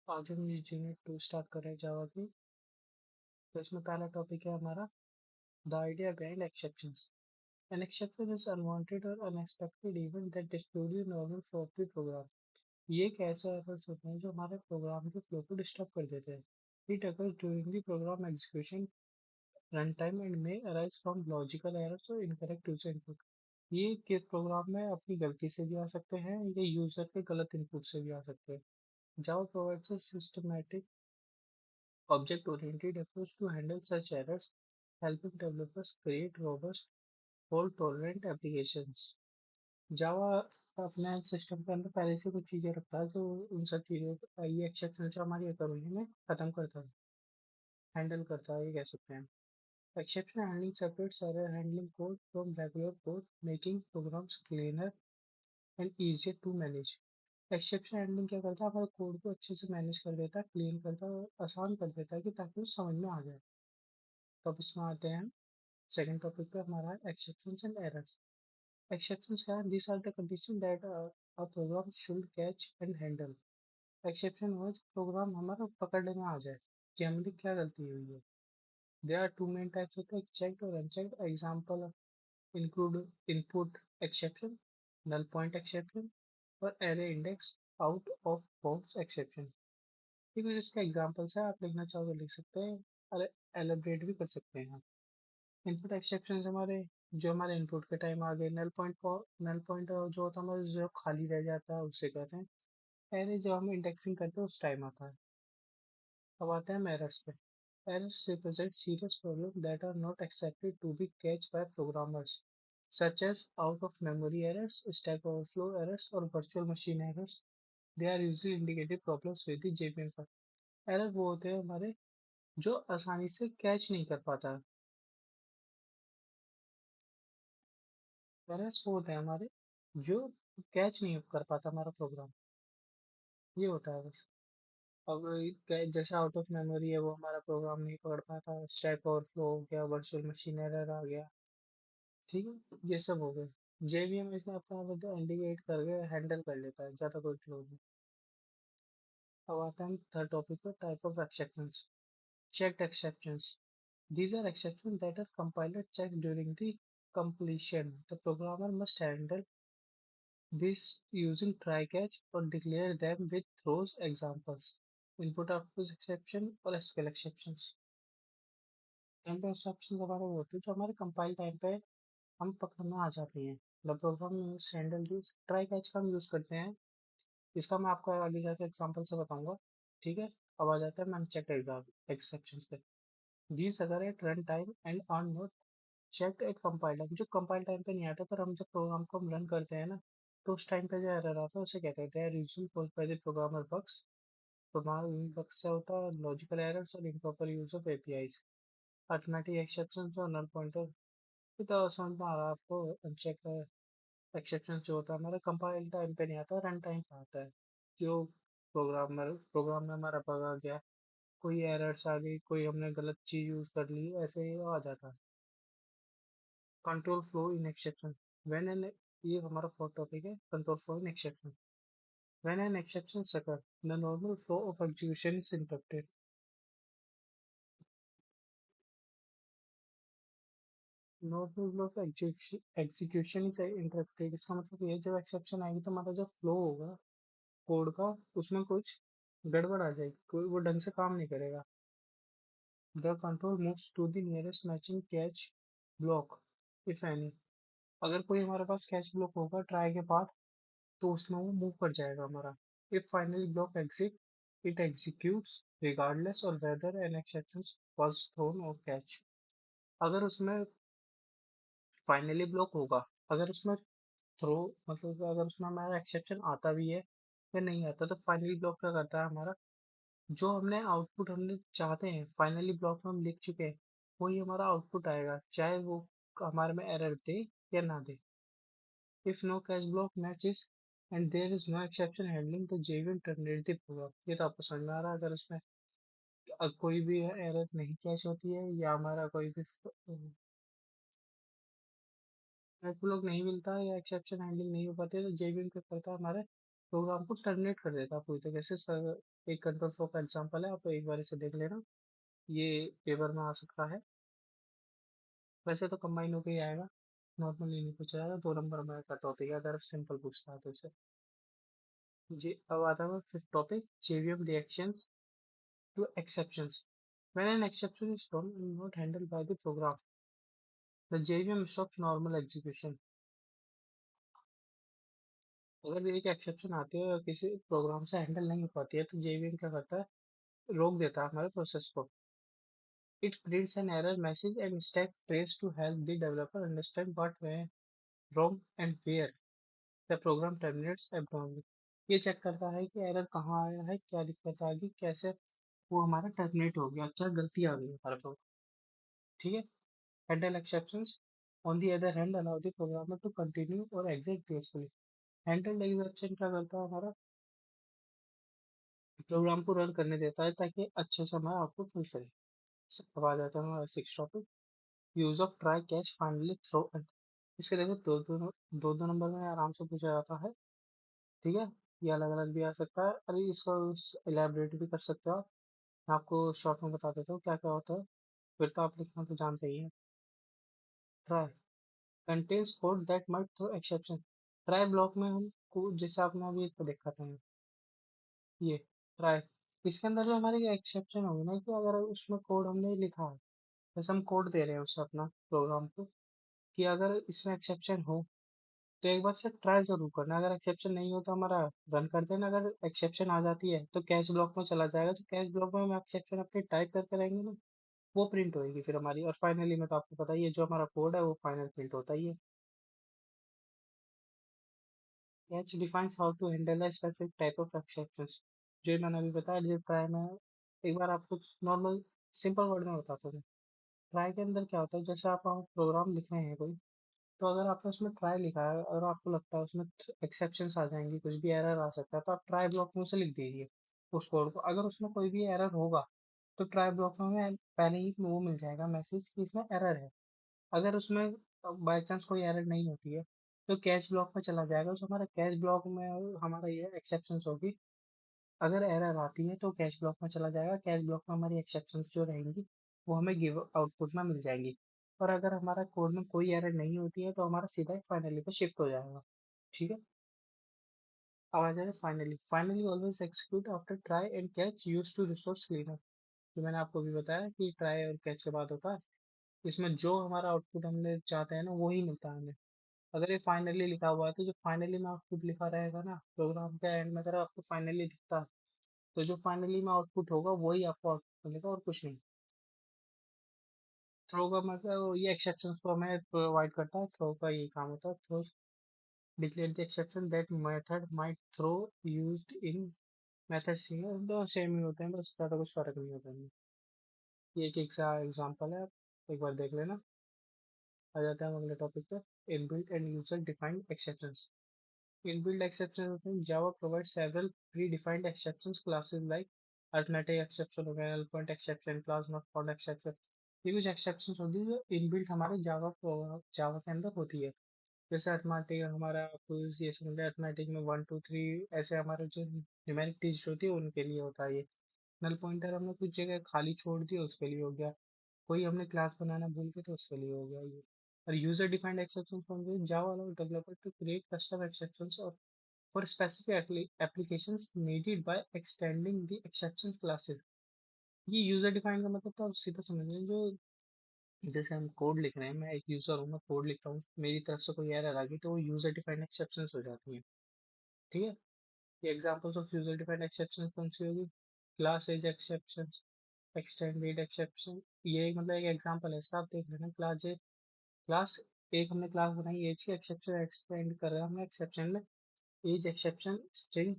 आज हम unit 2 start कर रहे हैं जावा की। तो इसमें पहला टॉपिक है हमारा the idea behind exceptions. An exception is unwanted और unexpected event that disturb the normal flow of the program. ये एक ऐसे एरर्स होते हैं जो हमारे प्रोग्राम के फ्लो को डिस्टर्ब कर देते हैं। It occurs during the program execution run time and may arise from logical errors और इनकरेक्ट यूजर इनपुट। ये के प्रोग्राम में अपनी गलती से भी आ सकते हैं या यूजर के गलत इनपुट से भी आ सकते हैं। Java provides a systematic object-oriented approach to handle such errors, helping developers create robust, fault-tolerant applications. जावा अपने सिस्टम के अंदर पहले से कुछ चीज़ें रखता है जो उन सब चीज़ों ये एक्सेप्शन जो हमारी occur हुई है खत्म करता है, हैंडल करता है, ये कह सकते हैं। Exception handling separates error handling code from regular code, making programs cleaner and easier to manage. Exception handling क्या करता है, हमारे कोड को अच्छे से मैनेज कर देता है, क्लीन करता है और आसान कर देता है कि ताकि वो समझ में आ जाए। तो अब इसमें आते हैं सेकंड टॉपिक पे हमारा एक्सेप्शंस एंड एरर्स। एक्सेप्शंस क्या है? These are the condition that a program should catch and handle. Exception हुआ जब प्रोग्राम हमारा पकड़ने में आ जाए कि हमने क्या गलती हुई है। There are two main types होते हैं, चेक्ड और unchecked. Example include input exception, null point exception और array index out of bounds exception. ठीक है, इसका एग्जांपल्स है, आप लिखना चाहो तो लिख सकते हैं और एलिब्रेट भी कर सकते हैं। इनपुट एक्सेप्शन हमारे जो हमारे इनपुट के टाइम आ गए। नल पॉइंट जो होता है हमारा जो खाली रह जाता है उससे कहते हैं। एरे जब हम इंडेक्सिंग करते हैं उस टाइम आता है। अब आते हैं एरर्स पे। Errors represent serious problem that are not accepted to be catch by programmers such as out of memory errors, stack overflow errors और virtual machine errors. They are usually indicative problems with the JVM file. Error वो होते हैं हमारे जो आसानी से catch नहीं कर पाता। एरर्स वो होते हैं हमारे जो कैच नहीं कर पाता हमारा प्रोग्राम। ये होता है बस। अब जैसे आउट ऑफ मेमोरी है वो हमारा प्रोग्राम नहीं पकड़ पाता, स्टैक ओवरफ्लो हो गया, वर्चुअल मशीन एरर आ गया। ठीक है, ये सब हो गए। जेवीएम इसमें अपना इंडिकेट करके हैंडल कर लेता है, ज़्यादा कोई लोड नहीं। अब आता है थर्ड टॉपिक पर, type of exceptions. Checked exceptions. These are exceptions that are compiler checked during the completion. The programmer must handle this using try catch or declare them with throws examples. Input output exception और SQL exceptions. Time पे exceptions हमारे वो होते हैं जो हमारे compile time पे हम पकड़ना आ जाती हैं। The program must handle this. Try catch का हम यूज करते हैं, इसका मैं आपको आगे जाकर एग्जांपल से बताऊंगा। ठीक है, अब आ जाता है मैंने चेक एक्सेप्शंस पे। These occur at run time and are not check एक कंपाइलर जो कंपाइल टाइम पे नहीं आता, पर हम जब प्रोग्राम को हम रन करते हैं ना तो उस टाइम पे जो एरर आता है उसे कहते हैं। They are usually caused by the programmer bugs. Program bugs से होता है लॉजिकल एरर्स और improper use of APIs. Arithmetic exceptions और नल पॉइंटर। ये तो समझ में आ रहा है आपको। अनचेक एक्सेप्शन जो होता है हमारा कंपाइल टाइम पे नहीं आता, रन टाइम पे आता है। जो प्रोग्राम में हमारा बग आ गया, कोई एरर्स आ गई, कोई हमने गलत चीज यूज कर ली, ऐसे ही आ जाता है। Control flow in exception. When an ये हमारा फोर्थ टॉपिक है, control flow in exception. When an exception occur, the normal flow of execution is interrupted. Normal flow of execution is interrupted. इसका मतलब ये जब एक्सेप्शन आएगी तो हमारा जो फ्लो होगा कोड का उसमें कुछ गड़बड़ आ जाएगी, कोई वो ढंग से काम नहीं करेगा। The control moves to the nearest matching catch block if any. अगर कोई हमारे पास कैच ब्लॉक होगा ट्राई के बाद तो उसमें वो मूव कर जाएगा हमारा। If finally block exit, it executes regardless of whether an exception was thrown or catch. अगर उसमें फाइनली ब्लॉक होगा, अगर उसमें थ्रो मतलब अगर उसमें हमारा एक्सेप्शन आता भी है या नहीं आता, तो फाइनली ब्लॉक क्या करता है हमारा, जो हमने आउटपुट हमने चाहते हैं फाइनली ब्लॉक में हम लिख चुके हैं वही हमारा आउटपुट आएगा, चाहे वो हमारे में एरर दे या ना दे। If no cache block matches and there is no exception handling, the JVM terminates the program. ये तो आपको समझ में आ रहा है। अगर उसमें कोई भी एरर नहीं कैच होती है या हमारा कोई भी कैच ब्लॉक नहीं मिलता है या एक्सेप्शन हैंडलिंग नहीं हो पाती है, तो JVM क्या करता है हमारे प्रोग्राम को टर्मिनेट कर देता है पूरी तरीके से। एक कंट्रोल फ्लो का एग्जांपल है, आप एक बार इसे देख लेना, ये पेपर में आ सकता है। वैसे तो कंबाइन होके ही आएगा, नॉर्मली नहीं पूछा जाएगा, 2 नंबर में का टॉपिक है अगर सिंपल पूछता है तो इसे। जी अब आता है fifth topic, JVM reactions to exceptions. When an exception is thrown and not handled by the program, the JVM stops normal execution. अगर एक एक्सेप्शन आती है और किसी प्रोग्राम से हैंडल नहीं हो पाती है तो JVM क्या करता है, रोक देता है हमारे प्रोसेस को। It prints an error message and stack trace to help the developer understand what went wrong and where the program terminates abnormally. ये चेक करता है कि एरर कहाँ आया है, क्या दिक्कत आ गई, कैसे वो हमारा टर्मिनेट हो गया, क्या गलती आ गई हमारे प्रोग्राम। ठीक है। Handle exceptions on the other hand allow the programmer to continue और एग्जिट ग्रेसफुली। हैंडल एक्सेप्शन क्या करता है, हमारा प्रोग्राम को रन करने देता है ताकि अच्छे से हमारा आउटपुट मिल सके। अब आ जाता है हमारा six topic, use of try catch finally throw. इसके देखो दो दो नंबर में आराम से पूछा जाता है। ठीक है। ये अलग अलग भी आ सकता है, अरे इसको इलेबरेट भी कर सकते हो आप। मैं आपको शॉर्ट में बता देता हूँ क्या क्या होता है, फिर तो आप लिखना तो जानते ही हैं। Try contains code that might throw exception. Try block में हम कोड, जैसे आपने अभी एक देखा था, ये ट्राई, इसके अंदर जो हमारी एक्सेप्शन होगी ना, कि अगर उसमें कोड हमने लिखा है, जैसे हम कोड दे रहे हैं उसे अपना प्रोग्राम को, कि अगर इसमें एक्सेप्शन हो तो एक बार से ट्राई जरूर करना। अगर एक्सेप्शन नहीं हो तो हमारा रन कर देना। अगर एक्सेप्शन आ जाती है तो कैश ब्लॉक में चला जाएगा, तो कैश ब्लॉक में हम एक्सेप्शन अपनी टाइप करके रहेंगे ना, वो प्रिंट होएगी फिर हमारी। और फाइनली में तो आपको पता ही है, जो हमारा कोड है वो फाइनल प्रिंट होता ही है। Catch defines how to handle a specific type of exceptions. जो मैंने अभी बताया, जो ट्राई में एक बार आपको नॉर्मल सिंपल वर्ड में बताता हूँ। ट्राई के अंदर क्या होता है, जैसे आप प्रोग्राम लिख रहे हैं कोई, तो अगर आपने उसमें ट्राई लिखा है और आपको लगता है उसमें एक्सेप्शंस आ जाएंगी, कुछ भी एरर आ सकता है, तो आप ट्राई ब्लॉक में उसे लिख दीजिए उस कोड को। अगर उसमें कोई भी एरर होगा तो ट्राई ब्लॉक में हमें पहले ही वो मिल जाएगा मैसेज कि इसमें एरर है। अगर उसमें बाई चांस कोई एरर नहीं होती है तो कैच ब्लॉक में चला जाएगा, तो हमारा कैच ब्लॉक में हमारा ये एक्सेप्शंस होगी। अगर एरर आती है तो कैश ब्लॉक में चला जाएगा, कैश ब्लॉक में हमारी एक्सेप्शंस जो रहेंगी वो हमें गिव आउटपुट में मिल जाएंगी। और अगर हमारा कोड में कोई एरर नहीं होती है तो हमारा सीधा फाइनली पे शिफ्ट हो जाएगा। ठीक है। अब आ जाएगा finally. Finally always execute after try and catch use to resource cleaner. जो मैंने आपको भी बताया कि ट्राई और कैच के बाद होता है, इसमें जो हमारा आउटपुट हमने चाहते हैं ना वही मिलता है हमें। अगर ये फाइनली लिखा हुआ है तो जो फाइनली में आउटपुट लिखा रहेगा ना प्रोग्राम के एंड में, अगर आपको फाइनली दिखता है तो जो फाइनली में आउटपुट होगा वही आपको आउटपुट मिलेगा और कुछ नहीं। थ्रो का मतलब ये एक्सेप्शंस को हमें प्रोवाइड करता है, थ्रो का यही काम होता है। Throw declare the exception that method might throw used in method C. दो सेम ही होते हैं, बस ज़्यादा कुछ फर्क नहीं होता है। ये एक एग्जांपल है, आप एक बार देख लेना। आ जाते हैं हम अगले टॉपिक पे, inbuilt and user defined exceptions. Inbuilt exceptions होते हैं, Java provides several predefined exceptions classes like arithmetic exception हो गया, null point exception, class not found exception। ये कुछ exceptions होती है जो इनबिल्ट हमारे जावा के अंदर होती है। जैसे अर्थमेटिक हमारा, आपको ये समझ अर्थमेटिक में 1 2 3 ऐसे हमारे जो न्यूमेरिक डिजिट होती है उनके लिए होता है ये। नल पॉइंटर हमने कुछ जगह खाली छोड़ दिया उसके लिए हो गया। कोई हमने क्लास बनाना भूल गए तो उसके लिए हो गया ये। और यूजर डिफाइंड एक्सेप्शंस होंगे, Java allow developer to create custom exceptions for specific applications needed by extending the exceptions classes। ये यूजर डिफाइन का मतलब तो आप सीधा समझ रहे हैं, जो जैसे हम कोड लिख रहे हैं, मैं एक यूजर हूँ, मैं कोड लिख रहा हूँ, मेरी तरफ से कोई एरर आ गई तो वो यूजर डिफाइंड एक्सेप्शंस हो जाती है। ठीक है। ये examples of user defined exceptions कौन सी होगी, class as exceptions, extended exception. ये मतलब एक एग्जांपल है इसका, आप देख लेना। क्लास एक हमने क्लास बनाई एज की, एक्सेप्शन एक्सटेंड कर रहे हैं हमने एक्सेप्शन में, एज एक्सेप्शन स्ट्रिंग।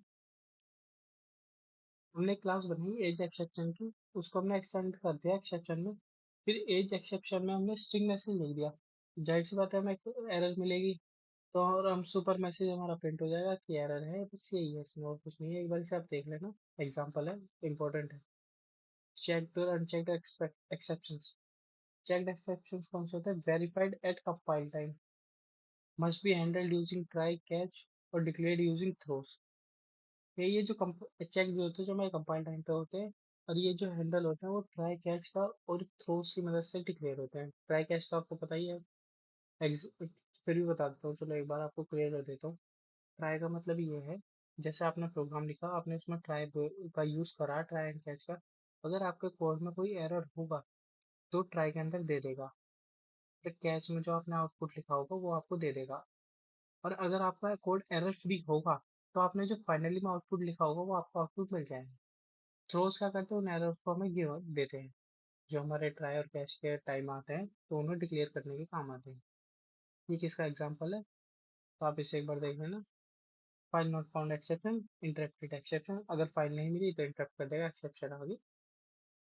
हमने क्लास बनाई एज एक्सेप्शन की, उसको हमने एक्सटेंड कर दिया एक्सेप्शन में, फिर एज एक्सेप्शन में हमने स्ट्रिंग मैसेज लिख दिया। जाहिर सी बात है हमें एरर मिलेगी, तो और हम सुपर मैसेज हमारा प्रिंट हो जाएगा कि एरर है, बस यही है, इसमें और कुछ नहीं है। एक बार इसे आप देख लेना, एग्जांपल है, इंपॉर्टेंट है। चेक्ड और अनचेक्ड एक्सेप्शंस। चेक्ड एक्सेप्शंस कौन से होते हैं, verified eight compile time, must be handled using try catch और डिक्लेयर्ड यूजिंग थ्रोस। ये जो चेक जो होते हैं जो हमारे कंपाइल टाइम पे होते हैं, और ये जो हैंडल होते हैं वो ट्राई कैच का और थ्रोस की मदद से डिक्लेयर होते हैं। ट्राई कैच तो आपको पता ही है। फिर भी बता देता हूँ, चलो एक बार आपको क्लियर कर देता हूँ। ट्राई का मतलब ये है, जैसे आपने प्रोग्राम लिखा, आपने उसमें ट्राई का यूज़ करा, ट्राई एंड कैच का। अगर आपके कोड में कोई एरर होगा तो ट्राई के अंदर दे देगा, तो कैच में जो आपने आउटपुट लिखा होगा वो आपको दे देगा। और अगर आपका कोड एरर फ्री होगा तो आपने जो फाइनली में आउटपुट लिखा होगा वो आपको आउटपुट मिल जाएगा। थ्रोस क्या करते हैं, उन एरर्स को हमें गिव देते हैं, जो हमारे ट्राई और कैच के टाइम आते हैं तो उन्हें डिक्लेयर करने के काम आते हैं। ये किसका एग्जाम्पल है, तो आप इसे एक बार देख लेना। File not found exception, interrupted exception, अगर फाइल नहीं मिली तो इंटरप्ट कर देगा, एक्सेप्शन आ गई।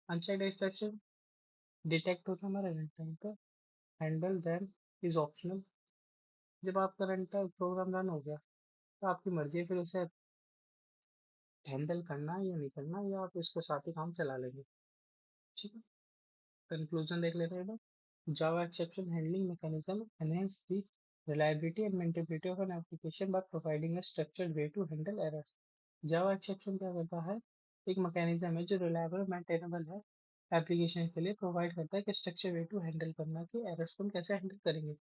अनचेक्ड एक्सेप्शन डिटेक्ट होता है हमारे रन टाइम पे, हैंडल देन इज ऑप्शनल। जब आपका रन टाइम प्रोग्राम रन हो गया तो आपकी मर्जी है फिर उसे हैंडल करना है या नहीं करना, या आप इसके साथ ही काम चला लेंगे। ठीक है, कंक्लूजन देख लेते हैं। Java exception handling mechanism enhance the reliability and maintainability of an application by providing a structured way to handle errors. Java exception क्या करता है, एक मैकेनिज्म है जो रिलायबल मेंटेनेबल है एप्लीकेशन के लिए, प्रोवाइड करता है कि स्ट्रक्चर वे टू हैंडल करना कि एरर्स को हम कैसे हैंडल करेंगे,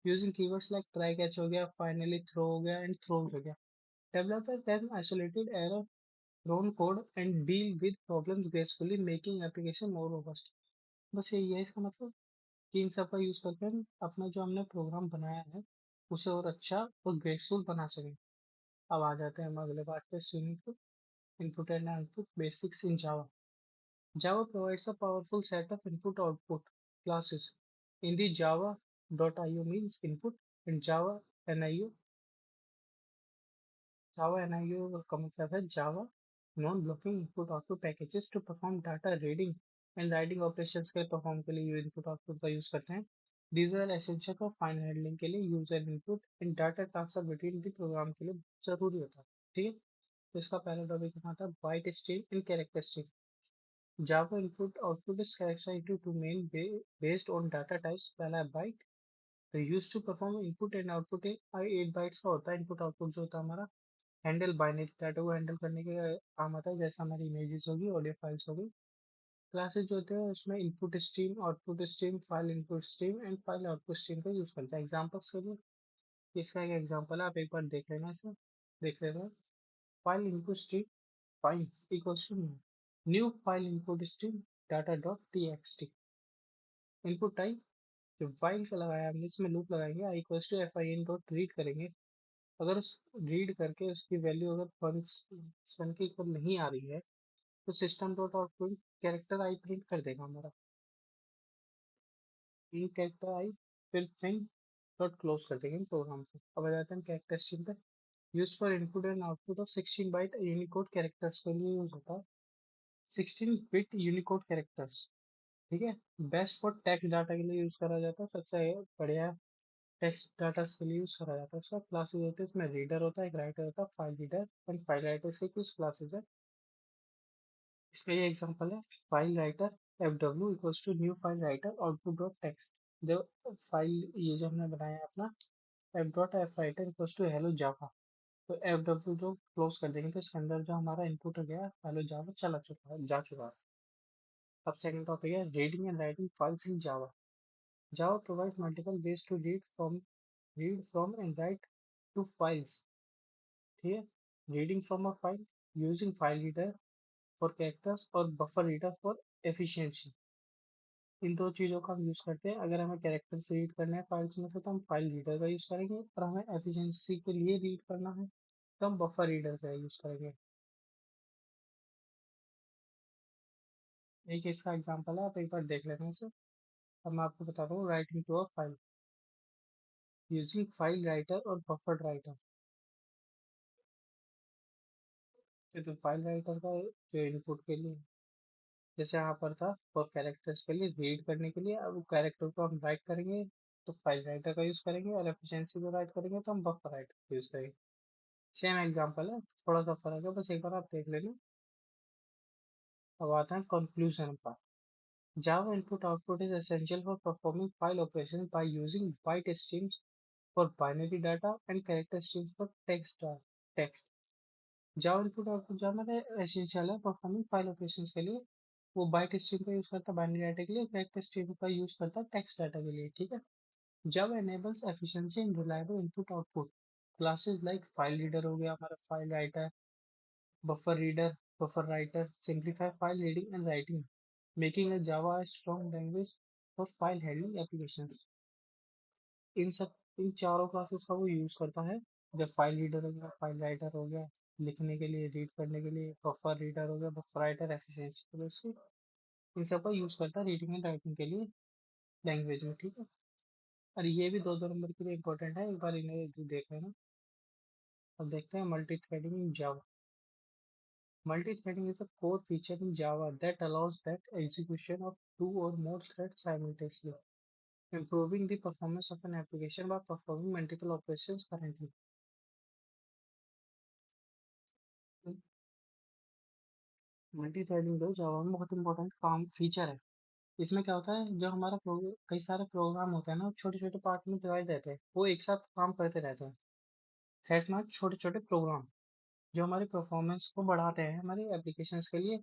using keywords like try catch हो गया, फाइनली थ्रो हो गया एंड थ्रोज हो गया। Developer can isolated error prone code and deal with problems gracefully, making application more robust। बस यही है इसका मतलब, कि इन सब का यूज करके हम अपना जो हमने प्रोग्राम बनाया है उसे और अच्छा और ग्रेसफुल बना सकें। अब आ जाते हैं हम अगले पार्ट पे, unit input and output basics in Java. Java provides a powerful set of input-output classes. In the Java.io means input, and NIO Java NIO का मतलब है Java non-blocking input-output packages to perform data reading and writing operations के perform के लिए input-output का use करते हैं। These are essential for fine handling के लिए, user input and data transfer between the program के लिए जरूरी होता है। ठीक है, तो इसका पहला टॉपिक क्या था, byte stream and character stream। Java input output is characterized into two main based on data types। पहला है byte, तो used to perform input and output 8 bytes का होता है। input output जो होता है हमारा, हैंडल बाइनरी डाटा को हैंडल करने के काम आता है, जैसे हमारी इमेजेस होगी, ऑडियो फाइल्स होगी। क्लासेस जो होते हैं उसमें input stream, output stream, file input stream and file output stream का यूज करते हैं एग्जांपल्स के लिए। इसका एक एग्जांपल है, आप एक बार देख लेना इसे, देख लेना। File input stream, file equals to new file input stream data dot T. Input type, जो फाइल का लगाया हमने इसमें लूप लगाएंगे, I equals to F I N dot read करेंगे। अगर उस रीड करके उसकी वैल्यू अगर फंक्शन के इक्वल नहीं आ रही है तो system dot output character I print कर देगा हमारा, इन कैरेक्टर आई फिर थिंग डॉट क्लोज कर देंगे प्रोग्राम को। अब आ जाते हैं कैरेक्टर स्ट्रीम पे। Use for input and output of 16 byte Unicode characters के लिए यूज होता है। 16 बिट यूनिकोड कैरेक्टर्स, ठीक है। बेस्ट फॉर टेक्स्ट डाटा के लिए यूज करा जाता है, सबसे बढ़िया टेक्स्ट डाटा के लिए यूज करा जाता है। इसका क्लासेस होते हैं, इसमें रीडर होता है, एक राइटर होता है, file reader and file writer के कुछ क्लासेस है। इसका ये एग्जांपल है, file writer F W equals to new file writer output dot text. जो फाइल ये जो हमने बनाया है अपना, F dot F writer equals to hello Java, तो एफ डब्ल्यू जो क्लोज कर देंगे तो इसके अंदर जो हमारा इनपुट हो गया हेलो जावा चला चुका है, जा चुका है। अब सेकंड टॉपिक है reading and writing files in Java. Java provides multiple ways to read from and write to files. ठीक है, reading from a file using file reader for characters और बफर रीडर फॉर एफिशिएंसी। इन दो चीज़ों का हम use करते हैं। अगर हमें कैरेक्टर से रीड करना है फाइल्स में से तो हम फाइल रीडर का यूज़ करेंगे, और हमें एफिशिएंसी के लिए रीड करना है तो हम बफर रीडर का यूज़ करेंगे। एक इसका एग्जांपल है, आप एक बार देख लेना इसे। अब मैं आपको बताता हूँ, writing to a file using file writer और बफर राइटर। तो फाइल राइटर का जो इनपुट के लिए, जैसे यहाँ पर था फॉर कैरेक्टर्स के लिए रीड करने के लिए, अब कैरेक्टर को हम राइट करेंगे तो फाइल राइटर का यूज़ करेंगे, और एफिशिएंसी को राइट करेंगे तो हम बफर राइटर का यूज़ करेंगे। सेम एग्जांपल है, थोड़ा सा फर्क है, बस एक बार आप देख लेना। अब आता है कंक्लूजन पर। Java input output is essential for performing file operations by using byte streams for binary data and character streams for text. Java input output Java में एसेंशियल है परफॉर्मिंग फाइल ऑपरेशंस के लिए। वो बाइट स्ट्रीम का use करता है binary data के लिए, कैरेक्टर स्ट्रीम का यूज करता है टेक्स्ट डाटा के लिए, ठीक है। जावा enables efficiency and reliable input output classes like file reader हो गया हमारा, file writer, buffer reader, buffer writer simplify file reading and writing, making a Java a strong language for file handling applications। इन सब इन चारों classes का वो use करता है। जब फाइल रीडर हो गया, फाइल राइटर हो गया, लिखने के लिए, रीड करने के लिए, बफर रीडर हो गया, बफर राइटर एफिशिएंसी के लिए उसकी, इन सब का यूज करता है रीडिंग एंड राइटिंग के लिए लैंग्वेज में, ठीक है। और ये भी दो दो नंबर के लिए इंपॉर्टेंट है, एक बार इन्हें देख लेना। अब देखते हैं multi threading in Java. Multi threading is a core feature in Java that allows that execution of two or more threads simultaneously, improving the performance of an application by performing multiple operations currently। Multi threading जो जावा में बहुत important काम feature है। इसमें क्या होता है, जो हमारा कई सारे प्रोग्राम होते हैं ना, छोटे छोटे पार्ट में डिवाइड रहते हैं, वो एक साथ काम करते रहते हैं। थ्रेड्स में छोटे छोटे प्रोग्राम जो हमारी परफॉर्मेंस को बढ़ाते हैं हमारे एप्लीकेशंस के लिए,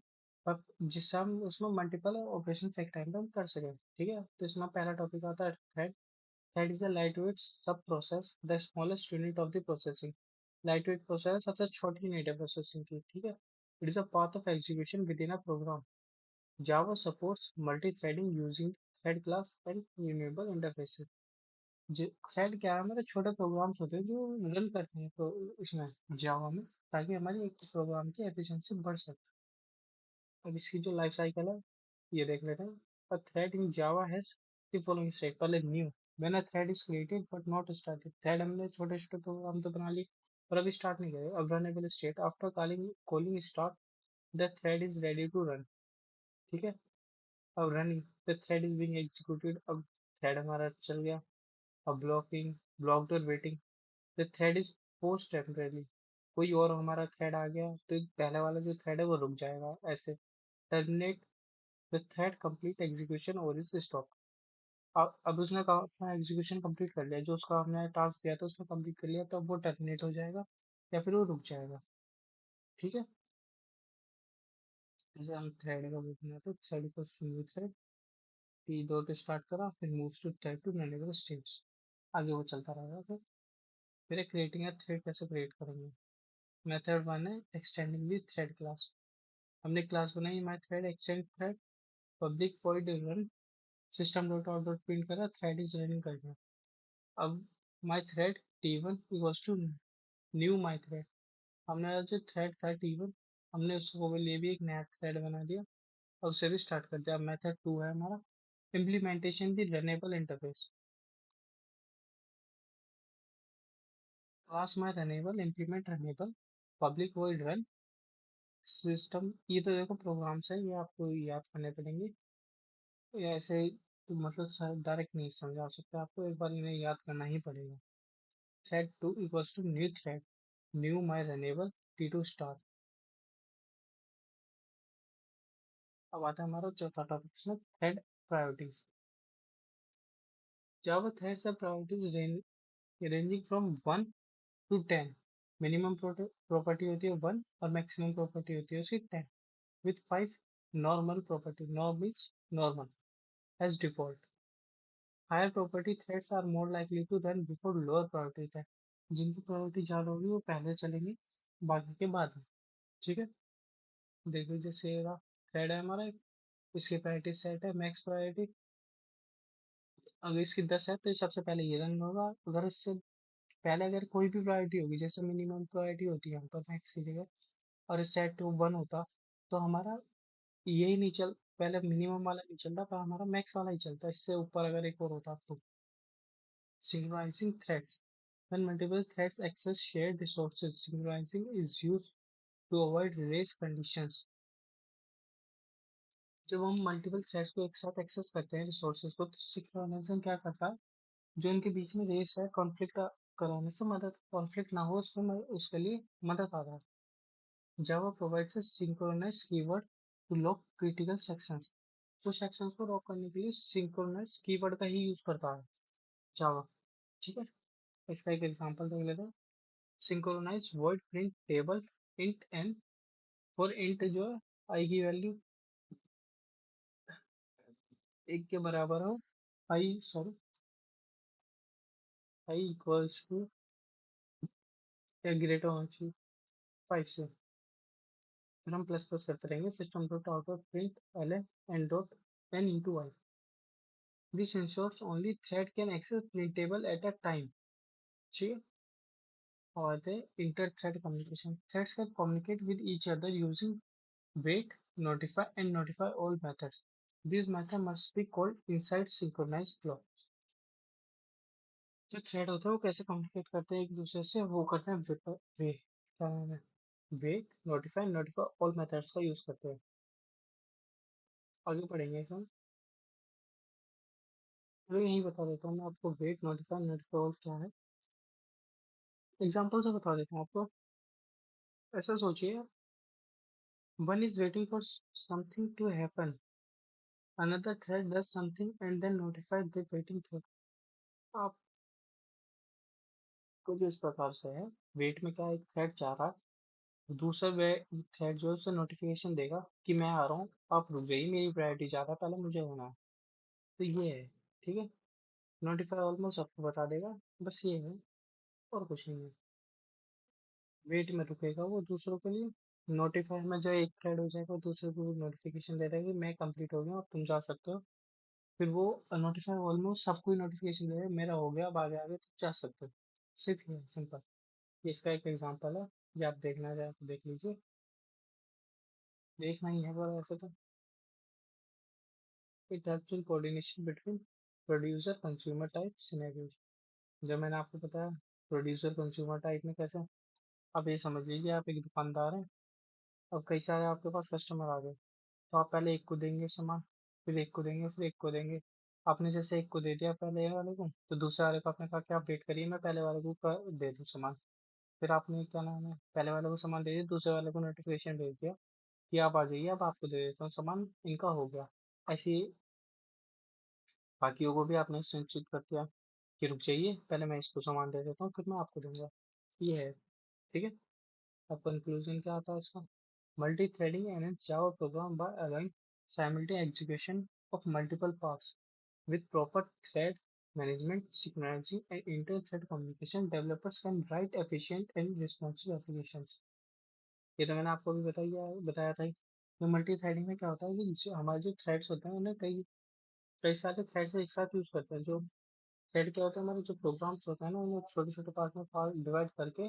और जिससे हम उसमें मल्टीपल ऑपरेशन एक टाइम पे हम कर सकें, ठीक है। तो इसमें पहला टॉपिक आता है thread. Thread is a lightweight sub process the smallest unit of the processing. Lightweight process सबसे छोटी यूनिट है प्रोसेसिंग की, ठीक है। It is a path of execution within a program. Java supports multi-threading using thread class and renewable interfaces। Thread क्या है, हमारे छोटे प्रोग्राम्स होते हैं जो रन करते हैं तो इसमें जावा में, ताकि हमारी एक प्रोग्राम की एफिशिएंसी बढ़ सके। अब इसकी जो लाइफ साइकिल है ये देख लेते हैं। A thread in Java has the following state। पहले new, when a thread is created but not started। Thread हमने छोटे छोटे प्रोग्राम तो बना लिए पर अभी स्टार्ट नहीं करे। अब runnable state, after calling start the thread is ready to run, ठीक है। अब running, the thread is being executed. अब थ्रेड हमारा चल गया। अब ब्लॉकिंग, ब्लॉक्ड और waiting, the thread is paused temporarily. कोई और हमारा थ्रेड आ गया तो पहले वाला जो थ्रेड है वो रुक जाएगा ऐसे। Terminate, the thread complete execution और इज स्टॉप। अब उसने अपना एग्जीक्यूशन कंप्लीट कर लिया, जो उसका हमने टास्क दिया था उसने कंप्लीट कर लिया, तो अब वो टर्मिनेट हो जाएगा या फिर वो रुक जाएगा, ठीक है। जैसे हम थ्रेड का देखना है तो थ्रेड को new thread, P dot start करा, फिर moves to thread to runnable states, आगे वो चलता रहेगा। फिर एक क्रिएटिंग है, थ्रेड कैसे क्रिएट करेंगे। मेथड वन है एक्सटेंडिंग दी थ्रेड क्लास। हमने क्लास बनाई my thread extend thread, public void run, system dot out dot print करा, थ्रेड इज रनिंग कर दिया। अब my thread T1 equals to new my thread. हमने जो थ्रेड था T1, हमने उसको लिए भी एक नया थ्रेड बना दिया और उसे भी स्टार्ट कर दिया। मेथड टू है हमारा implementation the runnable interface. Class my runnable implement runnable public void run system. ये तो देखो प्रोग्राम्स है, ये आपको याद करने पड़ेंगे, ये ऐसे तो मतलब डायरेक्ट नहीं समझा सकते, आपको एक बार इन्हें याद करना ही पड़ेगा। Thread two equals to new thread, new my runnable T2 star. अब आता है हमारा चौथा टॉपिक इसमें, thread priorities. Java threads are priorities ranging from 1 to 10। Minimum property होती है 1 और मैक्सिमम प्रॉपर्टी होती है उसकी 10, with 5 normal property. Norm is normal as default. Higher property threads are more likely to run before lower priority thread. जिनकी priority ज़्यादा होगी वो पहले चलेंगे बाकी के बाद में, ठीक है। देखिए जैसे थ्रेड है हमारा एक, इसकी प्रायोरिटी सेट है मैक्स प्रायोरिटी। अगर इसकी 10 है तो ये सबसे पहले ये रन होगा। अगर इससे पहले अगर कोई भी प्रायोरिटी होगी, जैसे मिनिमम प्रायोरिटी होती है यहाँ पर मैक्स की जगह, और सेट टू 1 होता, तो हमारा यही नहीं चल, पहले मिनिमम वाला नहीं चलता पर हमारा मैक्स वाला ही चलता, इससे ऊपर अगर एक और होता तो। Synchronizing threads, when multiple threads access shared resources, synchronizing is used to avoid race conditions। जब हम मल्टीपल थ्रेड्स को एक साथ एक्सेस करते हैं रिसोर्सेज को, तो सिंक्रोनाइजेशन क्या करता है, जो इनके बीच में रेस है कॉन्फ्लिक्ट कराने से मदद, कॉन्फ्लिक्ट ना हो उसमें उसके लिए मदद आता है। Java provides a synchronize keyword to lock critical sections. तो सेक्शंस को लॉक करने के लिए सिंक्रोनाइज कीवर्ड का ही यूज करता है जावा, ठीक है। इसका एक एग्जांपल देख लेते हैं। Synchronize void print table int n, और इंट जो है आई की वैल्यू एक के बराबर हो, I sorry I equals to या ग्रेटर होना चाहिए 5 से। फिर हम प्लस प्लस करते रहेंगे, system dot out of print l n dot n into i. This ensures only thread can access printable at a time. ठीक है। और the inter thread communication, threads can communicate with each other using wait, notify, and notify all methods. These methods must be called inside synchronized block. जो thread होता है वो कैसे communicate करते हैं एक दूसरे से, वो करते हैं वे क्या नाम है, wait, notify, notify all methods का यूज करते हैं। आगे पढ़ेंगे इसे हम। चलो यही बता देता हूँ मैं आपको, वेट, नोटिफाई, नोटिफाई ऑल क्या है, एग्जाम्पल से बता देता हूँ आपको। ऐसा सोचिए, one is waiting for something to happen, another thread does something and then notify the waiting thread। आप कुछ इस प्रकार से है, वेट में क्या एक थ्रेड चाह रहा है, दूसरा वे थ्रेड जो है उसे नोटिफिकेशन देगा कि मैं आ रहा हूँ, आप रुक जाइए, मेरी प्रायोरिटी ज़्यादा है, पहले मुझे होना है। तो ये है। ठीक है। नोटिफाई ऑलमोस्ट सबको बता देगा, बस ये है, और कुछ नहीं है। वेट में रुकेगा वो दूसरों के लिए, नोटिफाई में जो एक थ्रेड हो जाएगा दूसरे को नोटिफिकेशन दे देगा कि मैं कंप्लीट हो गया और तुम जा सकते हो। फिर वो नोटिफाई ऑलमोस्ट सबको ही नोटिफिकेशन देगा मेरा हो गया, अब आगे आगे तुम जा सकते हो। सिर्फ ये सिंपल। ये इसका एक एग्जांपल है, ये आप देखना चाहें तो देख लीजिए। देखना ही है पर वैसे तो। It helps in coordination between producer consumer type scenarios. जब मैंने आपको बताया प्रोड्यूसर कंज्यूमर टाइप में कैसे, अब ये समझ लीजिए आप एक दुकानदार हैं, अब कई सारे आपके पास कस्टमर आ गए, तो आप पहले एक को देंगे सामान, फिर एक को देंगे, फिर एक को देंगे। आपने जैसे एक को दे दिया पहले वाले को, तो दूसरे वाले को आपने कहा कि आप वेट करिए मैं पहले वाले को दे दूँ सामान। फिर आपने क्या नाम है पहले वाले को सामान दे दिया, दूसरे वाले को नोटिफिकेशन भेज दिया कि आप आ जाइए, अब आपको दे देता हूँ सामान, इनका हो गया। ऐसे ही बाकियों को भी आपने सुनिश्चित कर दिया कि रुक जाइए, पहले मैं इसको सामान दे देता हूँ फिर मैं आपको दूंगा। ये है। ठीक है। अब कंक्लूजन क्या आता है इसका, multi threading and Java program by allowing simultaneous execution of multiple parts with proper thread management, synchronicity, and inter-thread communication. Developers can write efficient and responsive applications. ये तो मैंने आपको भी बताया था। तो मल्टी थ्रेडिंग में क्या होता है कि जो हमारे जो थ्रेड्स होते हैं उन्हें कई कई सारे थ्रेड्स एक साथ यूज करते हैं। जो थ्रेड क्या होता है, हमारे जो प्रोग्राम्स होते हैं ना उन्हें छोटे छोटे पार्ट में डिवाइड करके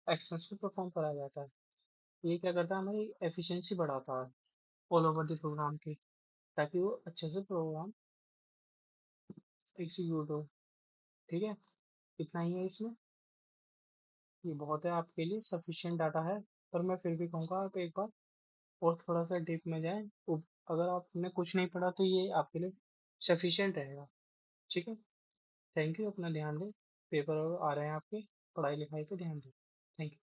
एक्शंस को परफॉर्म कराया जाता है। ये क्या करता है, हमारी एफिशिएंसी बढ़ाता है ऑल ओवर द प्रोग्राम की, ताकि वो अच्छे से प्रोग्राम एग्जीक्यूट हो। ठीक है। इतना ही है इसमें, ये बहुत है आपके लिए, सफिशिएंट डाटा है। पर मैं फिर भी कहूँगा आप एक बार और थोड़ा सा डीप में जाएं। अगर आपने कुछ नहीं पढ़ा तो ये आपके लिए सफिशिएंट रहेगा। ठीक है। थैंक यू, अपना ध्यान दें, पेपर आ रहे हैं आपके, पढ़ाई लिखाई पे ध्यान दें। Thank you.